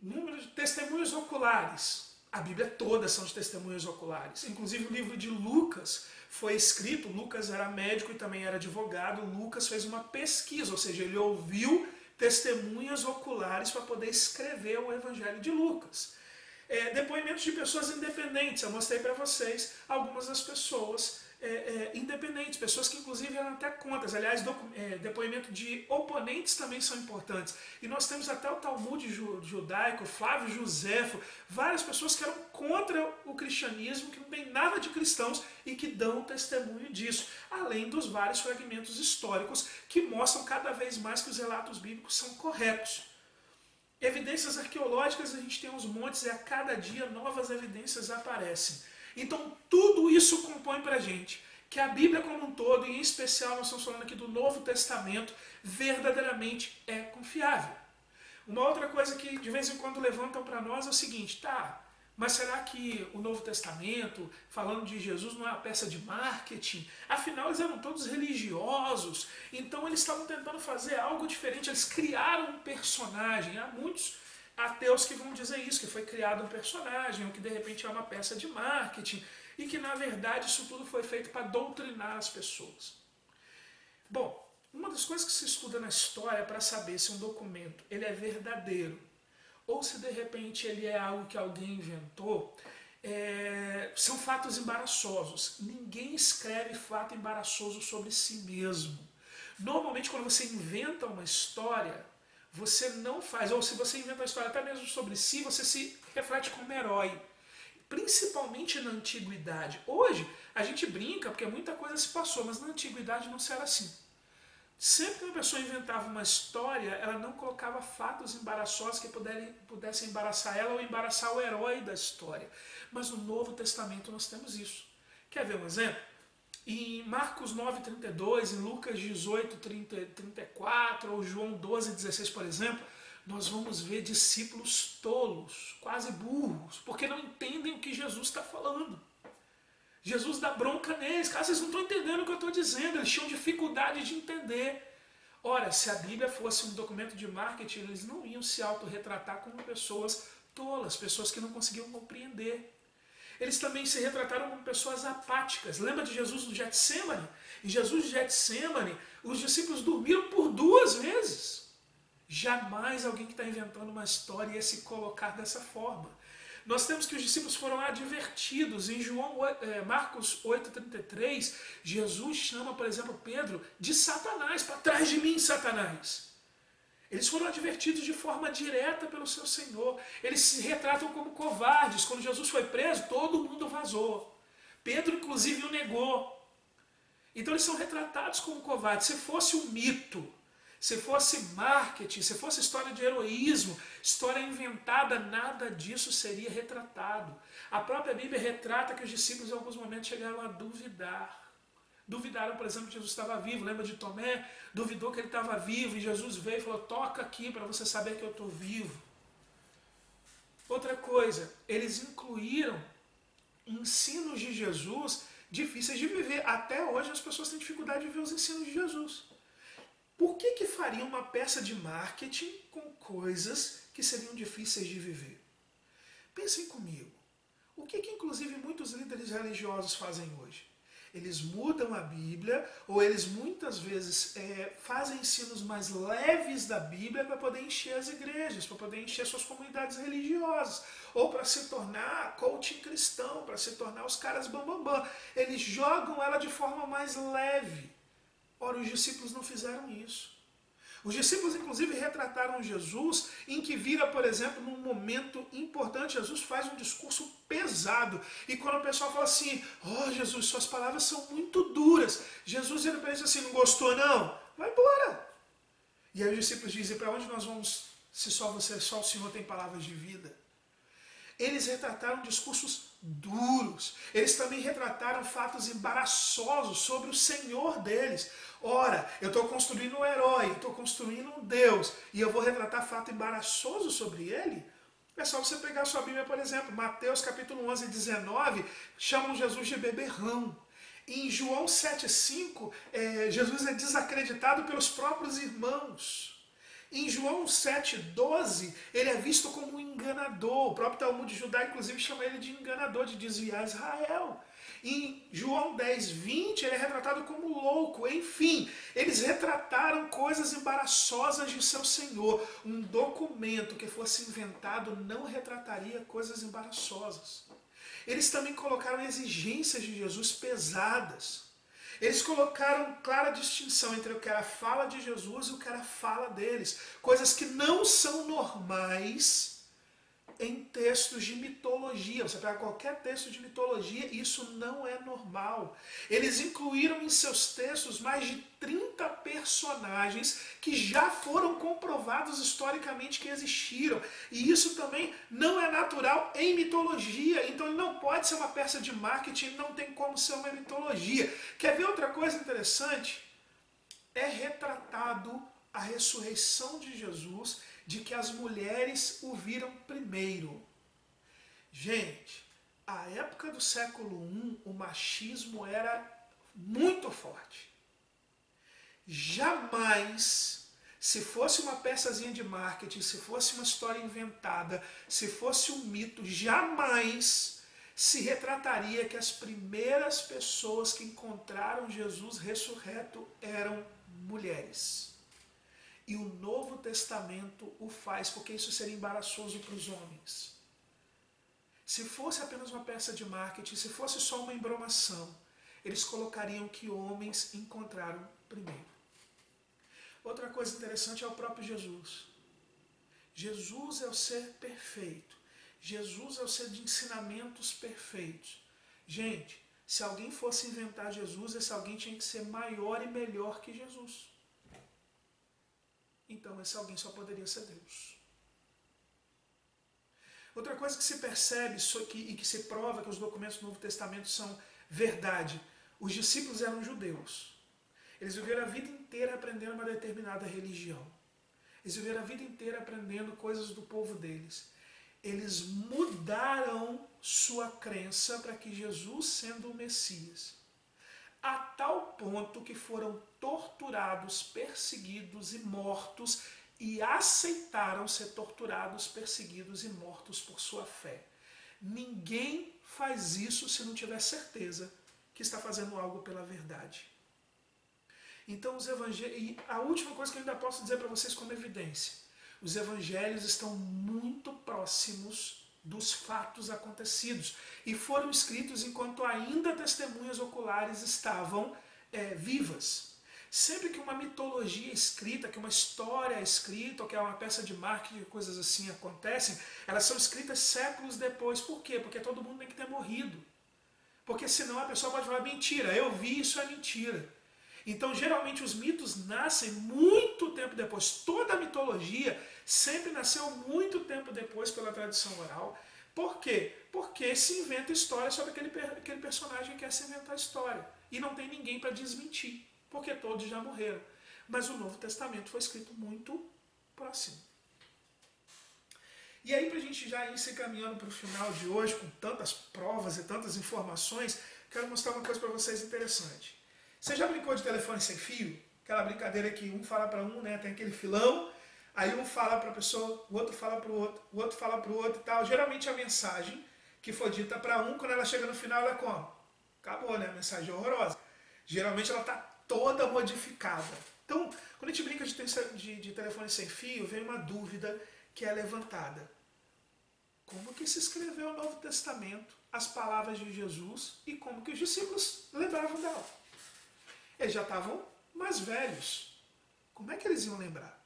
Número de testemunhos oculares. A Bíblia toda são de testemunhos oculares. Inclusive o livro de Lucas foi escrito, Lucas era médico e também era advogado, Lucas fez uma pesquisa, ou seja, ele ouviu testemunhas oculares para poder escrever o Evangelho de Lucas. Depoimentos de pessoas independentes, eu mostrei para vocês algumas das pessoas independentes, pessoas que inclusive eram até contas. Aliás, depoimento de oponentes também são importantes. E nós temos até o Talmud judaico, Flávio Josefo, várias pessoas que eram contra o cristianismo, que não tem nada de cristãos e que dão testemunho disso. Além dos vários fragmentos históricos que mostram cada vez mais que os relatos bíblicos são corretos. Evidências arqueológicas a gente tem uns montes e a cada dia novas evidências aparecem. Então tudo isso compõe para a gente que a Bíblia como um todo, e em especial nós estamos falando aqui do Novo Testamento, verdadeiramente é confiável. Uma outra coisa que de vez em quando levantam para nós é o seguinte, mas será que o Novo Testamento, falando de Jesus, não é uma peça de marketing? Afinal, eles eram todos religiosos, então eles estavam tentando fazer algo diferente, eles criaram um personagem. Há muitos ateus que vão dizer isso, que foi criado um personagem, ou que de repente é uma peça de marketing, e que na verdade isso tudo foi feito para doutrinar as pessoas. Bom, uma das coisas que se estuda na história para saber se um documento ele é verdadeiro, ou se de repente ele é algo que alguém inventou, são fatos embaraçosos. Ninguém escreve fato embaraçoso sobre si mesmo. Normalmente quando você inventa uma história, você não faz, ou se você inventa uma história até mesmo sobre si, você se reflete como herói. Principalmente na antiguidade. Hoje a gente brinca porque muita coisa se passou, mas na antiguidade não era assim. Sempre que uma pessoa inventava uma história, ela não colocava fatos embaraçosos que pudessem embaraçar ela ou embaraçar o herói da história. Mas no Novo Testamento nós temos isso. Quer ver um exemplo? Em Marcos 9,32, em Lucas 18,34 ou João 12,16, por exemplo, nós vamos ver discípulos tolos, quase burros, porque não entendem o que Jesus está falando. Jesus dá bronca neles, cara, vocês não estão entendendo o que eu estou dizendo, eles tinham dificuldade de entender. Ora, se a Bíblia fosse um documento de marketing, eles não iam se autorretratar como pessoas tolas, pessoas que não conseguiam compreender. Eles também se retrataram como pessoas apáticas. Lembra de Jesus no Getsemane? Em Jesus no Getsemane, os discípulos dormiram por 2 vezes. Jamais alguém que está inventando uma história ia se colocar dessa forma. Nós temos que os discípulos foram advertidos. Em Marcos 8,33, Jesus chama, por exemplo, Pedro de Satanás. Para trás de mim, Satanás. Eles foram advertidos de forma direta pelo seu Senhor. Eles se retratam como covardes. Quando Jesus foi preso, todo mundo vazou. Pedro, inclusive, o negou. Então eles são retratados como covardes. Se fosse um mito, se fosse marketing, se fosse história de heroísmo, história inventada, nada disso seria retratado. A própria Bíblia retrata que os discípulos em alguns momentos chegaram a duvidar. Duvidaram, por exemplo, que Jesus estava vivo. Lembra de Tomé? Duvidou que ele estava vivo e Jesus veio e falou, toca aqui para você saber que eu estou vivo. Outra coisa, eles incluíram ensinos de Jesus difíceis de viver. Até hoje as pessoas têm dificuldade de ver os ensinos de Jesus. Por que faria uma peça de marketing com coisas que seriam difíceis de viver? Pensem comigo. O que inclusive muitos líderes religiosos fazem hoje? Eles mudam a Bíblia, ou eles muitas vezes fazem ensinos mais leves da Bíblia para poder encher as igrejas, para poder encher suas comunidades religiosas, ou para se tornar coaching cristão, para se tornar os caras bambambam. Eles jogam ela de forma mais leve. Ora, os discípulos não fizeram isso. Os discípulos, inclusive, retrataram Jesus em que vira, por exemplo, num momento importante, Jesus faz um discurso pesado. E quando o pessoal fala assim, Jesus, suas palavras são muito duras. Jesus, ele pensa assim, não gostou não? Vai embora. E aí os discípulos dizem, para onde nós vamos se só o Senhor tem palavras de vida? Eles retrataram discursos duros. Eles também retrataram fatos embaraçosos sobre o Senhor deles. Ora, eu estou construindo um herói, eu estou construindo um Deus, e eu vou retratar fato embaraçoso sobre ele? É só você pegar a sua Bíblia, por exemplo, Mateus capítulo 11, 19, chamam Jesus de beberrão. Em João 7,5, Jesus é desacreditado pelos próprios irmãos. Em João 7,12, ele é visto como um enganador. O próprio Talmud de Judá, inclusive, chama ele de enganador, de desviar Israel. Em João 10,20, ele é retratado como louco. Enfim, eles retrataram coisas embaraçosas de seu Senhor. Um documento que fosse inventado não retrataria coisas embaraçosas. Eles também colocaram exigências de Jesus pesadas. Eles colocaram clara distinção entre o que era a fala de Jesus e o que era a fala deles. Coisas que não são normais em textos de mitologia. Você pega qualquer texto de mitologia, isso não é normal. Eles incluíram em seus textos mais de 30 personagens que já foram comprovados historicamente que existiram. E isso também não é natural em mitologia. Então ele não pode ser uma peça de marketing, não tem como ser uma mitologia. Quer ver outra coisa interessante? É retratado a ressurreição de Jesus, de que as mulheres o viram primeiro. Gente, a época do século I, o machismo era muito forte. Jamais, se fosse uma peçazinha de marketing, se fosse uma história inventada, se fosse um mito, jamais se retrataria que as primeiras pessoas que encontraram Jesus ressurreto eram mulheres. E o Novo Testamento o faz, porque isso seria embaraçoso para os homens. Se fosse apenas uma peça de marketing, se fosse só uma embromação, eles colocariam que homens encontraram primeiro. Outra coisa interessante é o próprio Jesus. Jesus é o ser perfeito. Jesus é o ser de ensinamentos perfeitos. Gente, se alguém fosse inventar Jesus, esse alguém tinha que ser maior e melhor que Jesus. então esse alguém só poderia ser Deus. Outra coisa que se percebe e que se prova que os documentos do Novo Testamento são verdade. Os discípulos eram judeus. Eles viveram a vida inteira aprendendo uma determinada religião. Eles viveram a vida inteira aprendendo coisas do povo deles. Eles mudaram sua crença para que Jesus sendo o Messias, a tal ponto que foram torturados, perseguidos e mortos, e aceitaram ser torturados, perseguidos e mortos por sua fé. Ninguém faz isso se não tiver certeza que está fazendo algo pela verdade. Então os evangelhos, e a última coisa que eu ainda posso dizer para vocês como evidência, os evangelhos estão muito próximos dos fatos acontecidos e foram escritos enquanto ainda testemunhas oculares estavam vivas. Sempre que uma mitologia é escrita, que uma história é escrita, ou que é uma peça de marketing, coisas assim acontecem, elas são escritas séculos depois. Por quê? Porque todo mundo tem que ter morrido. Porque senão a pessoa pode falar, mentira, eu vi, isso é mentira. Então, geralmente, os mitos nascem muito tempo depois. Toda a mitologia sempre nasceu muito tempo depois pela tradição oral. Por quê? Porque se inventa história sobre aquele personagem que quer se inventar história. E não tem ninguém para desmentir, porque todos já morreram. Mas o Novo Testamento foi escrito muito próximo. E aí, para a gente já ir se caminhando para o final de hoje, com tantas provas e tantas informações, quero mostrar uma coisa para vocês interessante. Você já brincou de telefone sem fio? Aquela brincadeira que um fala para um, né? Tem aquele filão, aí um fala para a pessoa, o outro fala para o outro, o outro fala para o outro e tal. Geralmente a mensagem que foi dita para um, quando ela chega no final, ela é como? Acabou, né? A mensagem é horrorosa. Geralmente ela está toda modificada. Então, quando a gente brinca de telefone sem fio, vem uma dúvida que é levantada. Como que se escreveu o Novo Testamento, as palavras de Jesus, e como que os discípulos lembravam dela? Eles já estavam mais velhos. Como é que eles iam lembrar?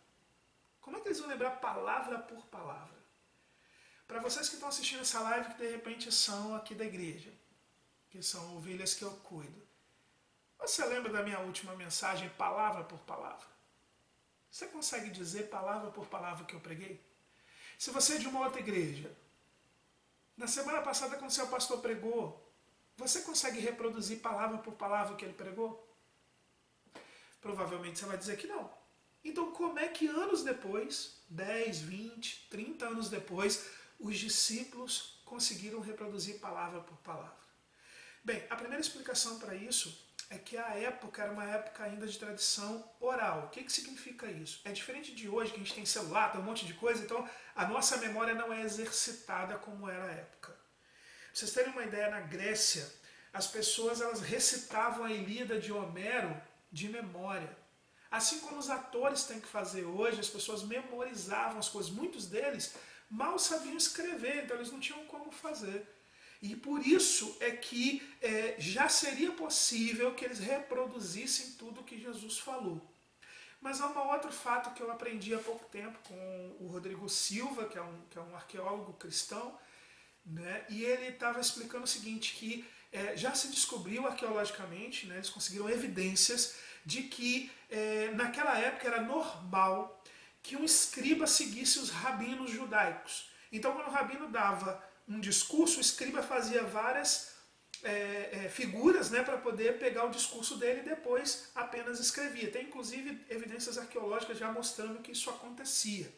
Como é que eles iam lembrar palavra por palavra? Para vocês que estão assistindo essa live, que de repente são aqui da igreja, que são ovelhas que eu cuido, você lembra da minha última mensagem, palavra por palavra? Você consegue dizer palavra por palavra que eu preguei? Se você é de uma outra igreja, na semana passada, quando o seu pastor pregou, você consegue reproduzir palavra por palavra o que ele pregou? Provavelmente você vai dizer que não. Então como é que anos depois, 10, 20, 30 anos depois, os discípulos conseguiram reproduzir palavra por palavra? Bem, a primeira explicação para isso é que a época era uma época ainda de tradição oral. O que significa isso? É diferente de hoje, que a gente tem celular, tem um monte de coisa, então a nossa memória não é exercitada como era a época. Pra vocês terem uma ideia, na Grécia, as pessoas elas recitavam a Ilíada de Homero de memória. Assim como os atores têm que fazer hoje, as pessoas memorizavam as coisas. Muitos deles mal sabiam escrever, então eles não tinham como fazer. E por isso é que já seria possível que eles reproduzissem tudo o que Jesus falou. Mas há um outro fato que eu aprendi há pouco tempo com o Rodrigo Silva, que é um arqueólogo cristão, né? E ele estava explicando o seguinte, que já se descobriu arqueologicamente, né, eles conseguiram evidências de que naquela época era normal que um escriba seguisse os rabinos judaicos. Então quando o rabino dava um discurso, o escriba fazia várias figuras, né, para poder pegar o discurso dele e depois apenas escrevia. Tem inclusive evidências arqueológicas já mostrando que isso acontecia.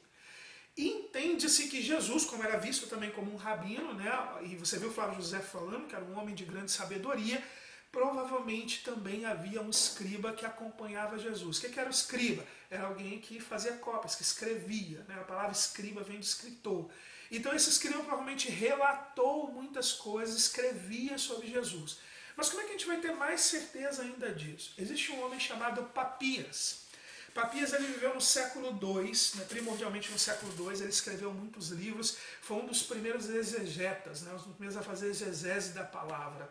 Entende-se que Jesus, como era visto também como um rabino, né, e você viu o Flávio José falando que era um homem de grande sabedoria, provavelmente também havia um escriba que acompanhava Jesus. O que era o escriba? Era alguém que fazia cópias, que escrevia, né? A palavra escriba vem de escritor. Então esse escriba provavelmente relatou muitas coisas, escrevia sobre Jesus. Mas como é que a gente vai ter mais certeza ainda disso? Existe um homem chamado Papias. Papias ele viveu no século II, né, primordialmente no século II, ele escreveu muitos livros, foi um dos primeiros exegetas, né, um dos primeiros a fazer exegese da palavra.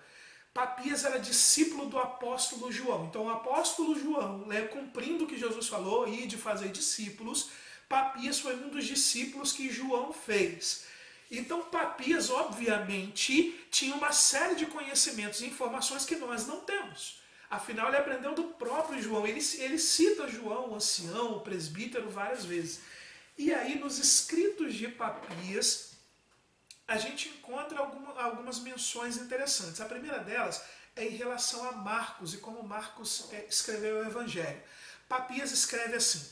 Papias era discípulo do apóstolo João. Então o apóstolo João, né, cumprindo o que Jesus falou, e de fazer discípulos, Papias foi um dos discípulos que João fez. Então Papias, obviamente, tinha uma série de conhecimentos e informações que nós não temos. Afinal, ele aprendeu do próprio João. Ele cita João, o ancião, o presbítero, várias vezes. E aí, nos escritos de Papias, a gente encontra algumas menções interessantes. A primeira delas é em relação a Marcos e como Marcos escreveu o Evangelho. Papias escreve assim: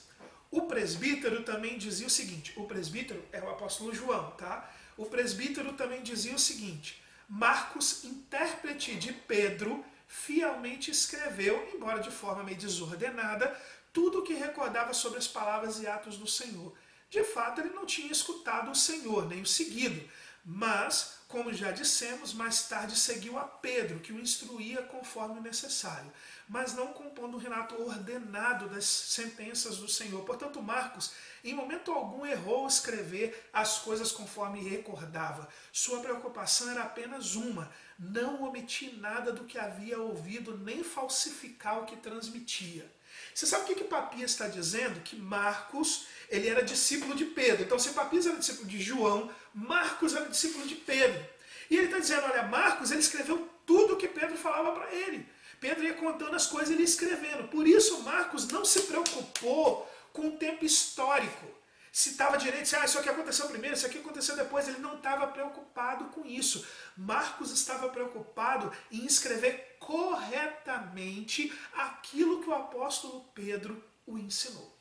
o presbítero também dizia o seguinte, o presbítero é o apóstolo João, tá? O presbítero também dizia o seguinte: Marcos, intérprete de Pedro, fielmente escreveu, embora de forma meio desordenada, tudo o que recordava sobre as palavras e atos do Senhor. De fato, ele não tinha escutado o Senhor, nem o seguido, mas, como já dissemos, mais tarde seguiu a Pedro, que o instruía conforme necessário, mas não compondo um relato ordenado das sentenças do Senhor. Portanto, Marcos, em momento algum, errou ao escrever as coisas conforme recordava. Sua preocupação era apenas uma: não omitir nada do que havia ouvido, nem falsificar o que transmitia. Você sabe o que Papias está dizendo? Que Marcos, ele era discípulo de Pedro. Então, se Papias era discípulo de João, Marcos era discípulo de Pedro. E ele está dizendo, olha, Marcos, ele escreveu tudo o que Pedro falava para ele. Pedro ia contando as coisas e ele ia escrevendo. Por isso, Marcos não se preocupou com o tempo histórico. Se estava direito, se isso aqui aconteceu primeiro, isso aqui aconteceu depois, ele não estava preocupado com isso. Marcos estava preocupado em escrever corretamente aquilo que o apóstolo Pedro o ensinou.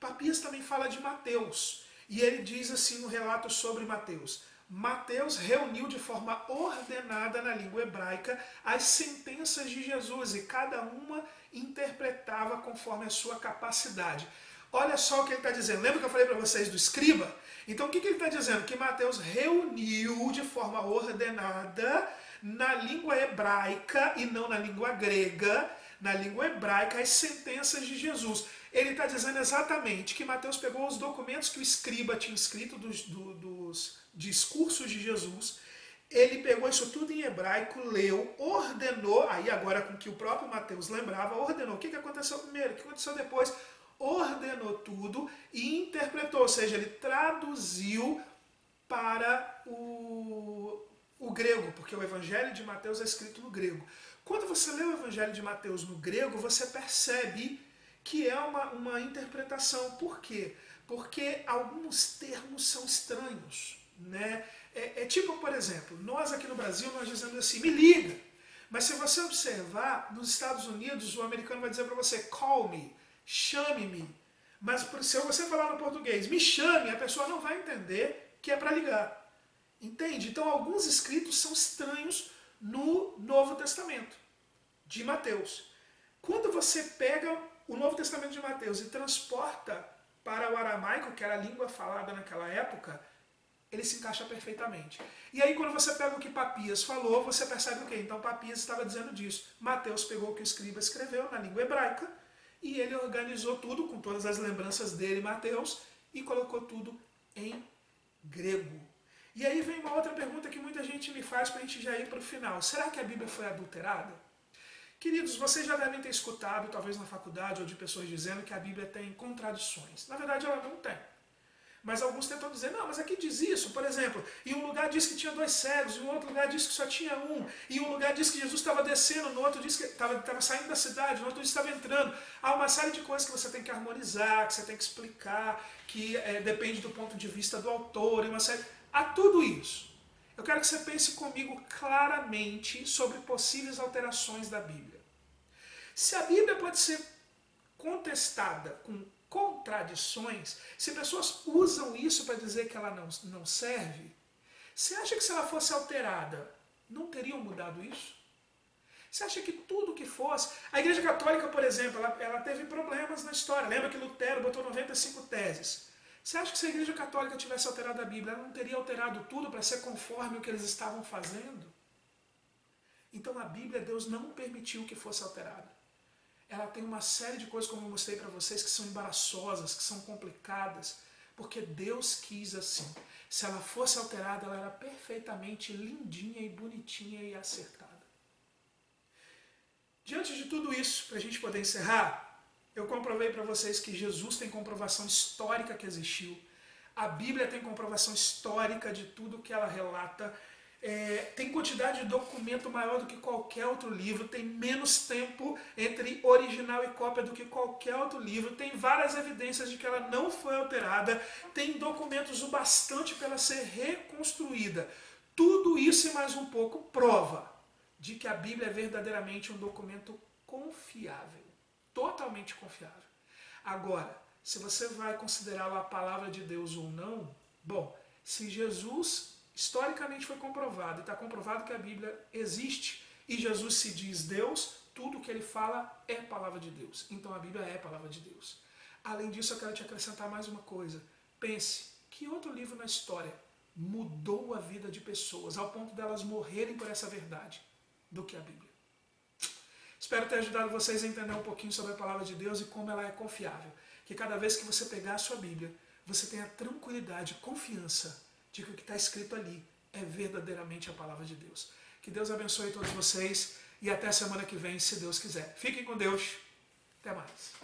Papias também fala de Mateus, e ele diz assim no relato sobre Mateus: Mateus reuniu de forma ordenada na língua hebraica as sentenças de Jesus, e cada uma interpretava conforme a sua capacidade. Olha só o que ele está dizendo. Lembra que eu falei para vocês do escriba? Então o que ele está dizendo? Que Mateus reuniu de forma ordenada na língua hebraica e não na língua grega, na língua hebraica, as sentenças de Jesus. Ele está dizendo exatamente que Mateus pegou os documentos que o escriba tinha escrito dos discursos de Jesus, ele pegou isso tudo em hebraico, leu, ordenou, aí agora com que o próprio Mateus lembrava, ordenou o que aconteceu primeiro, o que aconteceu depois, ordenou tudo e interpretou, ou seja, ele traduziu para o grego, porque o Evangelho de Mateus é escrito no grego. Quando você lê o Evangelho de Mateus no grego, você percebe que é uma interpretação. Por quê? Porque alguns termos são estranhos, né? É tipo, por exemplo, nós aqui no Brasil, nós dizemos assim, me liga. Mas se você observar, nos Estados Unidos, o americano vai dizer para você, call me, chame-me. Mas se você falar no português, me chame, a pessoa não vai entender que é para ligar. Entende? Então, alguns escritos são estranhos no Novo Testamento, de Mateus. Quando você pega o Novo Testamento de Mateus e transporta para o aramaico, que era a língua falada naquela época, ele se encaixa perfeitamente. E aí, quando você pega o que Papias falou, você percebe o quê? Então, Papias estava dizendo disso. Mateus pegou o que o escriba escreveu na língua hebraica e ele organizou tudo, com todas as lembranças dele, Mateus, e colocou tudo em grego. E aí vem uma outra pergunta que muita gente me faz para a gente já ir para o final. Será que a Bíblia foi adulterada? Queridos, vocês já devem ter escutado, talvez na faculdade, ou de pessoas dizendo que a Bíblia tem contradições. Na verdade, ela não tem. Mas alguns tentam dizer, não, mas aqui diz isso. Por exemplo, em um lugar diz que tinha 2 cegos, em outro lugar diz que só tinha um, em um lugar diz que Jesus estava descendo, no outro diz que estava saindo da cidade, no outro diz que estava entrando. Há uma série de coisas que você tem que harmonizar, que você tem que explicar, que depende do ponto de vista do autor, e uma série... Há tudo isso. Eu quero que você pense comigo claramente sobre possíveis alterações da Bíblia. Se a Bíblia pode ser contestada com contradições, se pessoas usam isso para dizer que ela não serve, você acha que se ela fosse alterada, não teriam mudado isso? Você acha que tudo que fosse... A Igreja Católica, por exemplo, ela teve problemas na história. Lembra que Lutero botou 95 teses. Você acha que se a Igreja Católica tivesse alterado a Bíblia, ela não teria alterado tudo para ser conforme o que eles estavam fazendo? Então a Bíblia, Deus não permitiu que fosse alterada. Ela tem uma série de coisas, como eu mostrei para vocês, que são embaraçosas, que são complicadas, porque Deus quis assim. Se ela fosse alterada, ela era perfeitamente lindinha e bonitinha e acertada. Diante de tudo isso, para a gente poder encerrar, eu comprovei para vocês que Jesus tem comprovação histórica que existiu. A Bíblia tem comprovação histórica de tudo que ela relata. tem quantidade de documento maior do que qualquer outro livro, tem menos tempo entre original e cópia do que qualquer outro livro, tem várias evidências de que ela não foi alterada, tem documentos o bastante para ela ser reconstruída. Tudo isso e mais um pouco prova de que a Bíblia é verdadeiramente um documento confiável, totalmente confiável. Agora, se você vai considerá-la a palavra de Deus ou não, bom, se Jesus historicamente foi comprovado, e está comprovado que a Bíblia existe, e Jesus se diz Deus, tudo que ele fala é palavra de Deus. Então a Bíblia é palavra de Deus. Além disso, eu quero te acrescentar mais uma coisa. Pense, que outro livro na história mudou a vida de pessoas, ao ponto delas morrerem por essa verdade, do que a Bíblia? Espero ter ajudado vocês a entender um pouquinho sobre a palavra de Deus e como ela é confiável. Que cada vez que você pegar a sua Bíblia, você tenha tranquilidade, confiança de que o que está escrito ali é verdadeiramente a palavra de Deus. Que Deus abençoe todos vocês e até semana que vem, se Deus quiser. Fiquem com Deus. Até mais.